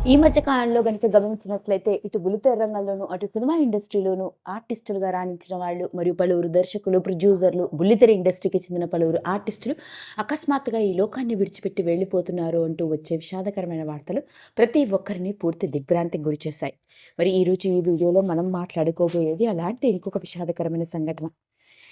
ఈ మధ్య కాలంలో గనుక గమనించినట్లయితే ఇటు బుల్లితెర రంగంలోను, అటు సినిమా ఇండస్ట్రీలోను ఆర్టిస్టులుగా రాణించిన వాళ్ళు మరియు పలువురు దర్శకులు, ప్రొడ్యూసర్లు, బుల్లితెర ఇండస్ట్రీకి చెందిన పలువురు ఆర్టిస్టులు అకస్మాత్తుగా ఈ లోకాన్ని విడిచిపెట్టి వెళ్ళిపోతున్నారు అంటూ వచ్చే విషాదకరమైన వార్తలు ప్రతి ఒక్కరిని పూర్తి దిగ్భ్రాంతికి గురిచేశాయి. మరి ఈరోజు ఈ వీడియోలో మనం మాట్లాడుకోబోయేది అలాంటి ఇంకొక విషాదకరమైన సంఘటన.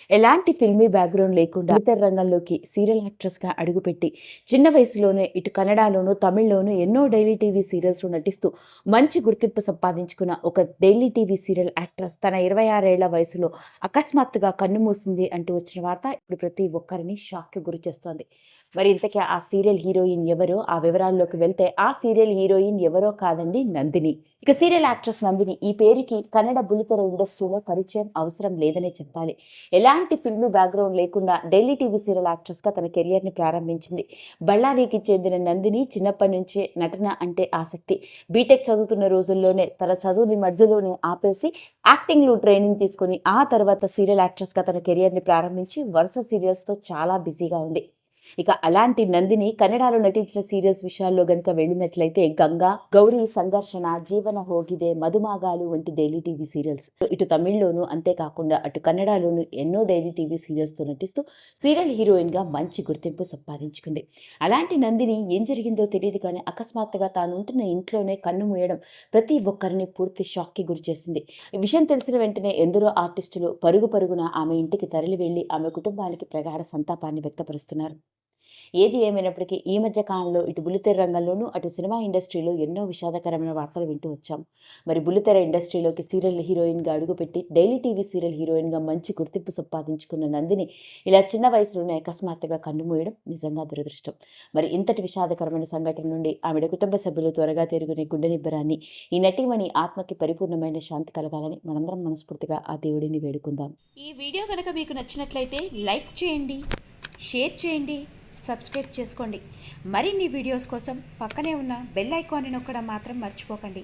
ఎలాంటి ఫిల్మీ బ్యాక్‌గ్రౌండ్ లేకుండా ఇతర రంగంలోకి సీరియల్ యాక్ట్రెస్‌గా అడుగుపెట్టి, చిన్న వయసులోనే ఇటు కన్నడలోను, తమిళ్‌లోను ఎన్నో డైలీ టీవీ సీరియల్స్‌లో నటిస్తూ మంచి గుర్తింపు సంపాదించుకున్న ఒక డైలీ టీవీ సీరియల్ యాక్ట్రెస్ తన 26 ఏళ్ల వయసులో అకస్మాత్తుగా కన్నుమూసింది అంటూ వచ్చిన వార్త ఇప్పుడు ప్రతి ఒక్కరిని షాక్‌కి గురిచేస్తోంది. మరి ఇంతకీ ఆ సీరియల్ హీరోయిన్ ఎవరో ఆ వివరాల్లోకి వెళ్తే, ఆ సీరియల్ హీరోయిన్ ఎవరో కాదండి, నందిని. ఇక సీరియల్ యాక్ట్రెస్ నందిని ఈ పేరుకి కన్నడ బుల్లితెర ఇండస్ట్రీలో పరిచయం అవసరం లేదనే చెప్పాలి. ఎలాంటి ఫిల్మ్ బ్యాక్‌గ్రౌండ్ లేకుండా డైలీ టీవీ సీరియల్ యాక్ట్రెస్‌గా తన కెరియర్‌ని ప్రారంభించింది. బళ్ళారికి చెందిన నందిని చిన్నప్పటి నుంచే నటన అంటే ఆసక్తి. బీటెక్ చదువుతున్న రోజుల్లోనే తన చదువుని మధ్యలోనే ఆపేసి యాక్టింగ్‌లో ట్రైనింగ్ తీసుకొని ఆ తర్వాత సీరియల్ యాక్ట్రెస్‌గా తన కెరియర్‌ని ప్రారంభించి వరుస సీరియల్స్‌తో చాలా బిజీగా ఉంది. ఇక అలాంటి నందిని కన్నడలో నటించిన సీరియల్స్ విషయాల్లో గనుక వెళ్ళినట్లయితే 'గంగా', 'గౌరీ సంఘర్షణ', 'జీవన హోగిదే', 'మధుమాగాలు' వంటి డైలీ టీవీ సీరియల్స్. ఇటు తమిళ్‌లోను అంతేకాకుండా అటు కన్నడలోను ఎన్నో డైలీ టీవీ సీరియల్స్‌తో నటిస్తూ సీరియల్ హీరోయిన్‌గా మంచి గుర్తింపు సంపాదించుకుంది. అలాంటి నందిని ఏం జరిగిందో తెలీదు కానీ అకస్మాత్తుగా తాను ఉంటున్న ఇంట్లోనే కన్ను మూయడం ప్రతి ఒక్కరిని పూర్తి షాక్‌కి గురిచేసింది. ఈ విషయం తెలిసిన వెంటనే ఎందరో ఆర్టిస్టులు పరుగు పరుగున ఆమె ఇంటికి తరలి వెళ్లి ఆమె కుటుంబానికి ప్రగాఢ సంతాపాన్ని వ్యక్తపరుస్తున్నారు. ఏది ఏమైనప్పటికీ ఈ మధ్య కాలంలో ఇటు బుల్లితెర రంగంలోనూ, అటు సినిమా ఇండస్ట్రీలో ఎన్నో విషాదకరమైన వార్తలు వింటూ వచ్చాం. మరి బుల్లితెర ఇండస్ట్రీలోకి సీరియల్ హీరోయిన్‌గా అడుగుపెట్టి డైలీ టీవీ సీరియల్ హీరోయిన్‌గా మంచి గుర్తింపు సంపాదించుకున్న నందిని ఇలా చిన్న వయసులోనే అకస్మాత్తుగా కన్నుమూయడం నిజంగా దురదృష్టం. మరి ఇంతటి విషాదకరమైన సంఘటన నుండి ఆవిడ కుటుంబ సభ్యులు త్వరగా తేరుకునే గుండె నిబ్బరాన్ని, ఈ నటీమణి ఆత్మకి పరిపూర్ణమైన శాంతి కలగాలని మనందరం మనస్ఫూర్తిగా ఆ దేవుడిని వేడుకుందాం. ఈ వీడియో కనుక మీకు నచ్చినట్లయితే లైక్ చేయండి, షేర్ చేయండి, సబ్స్క్రైబ్ చేసుకోండి. మరిన్ని వీడియోస్ కోసం పక్కనే ఉన్న బెల్ ఐకాన్ని నొక్కడం మాత్రం మర్చిపోకండి.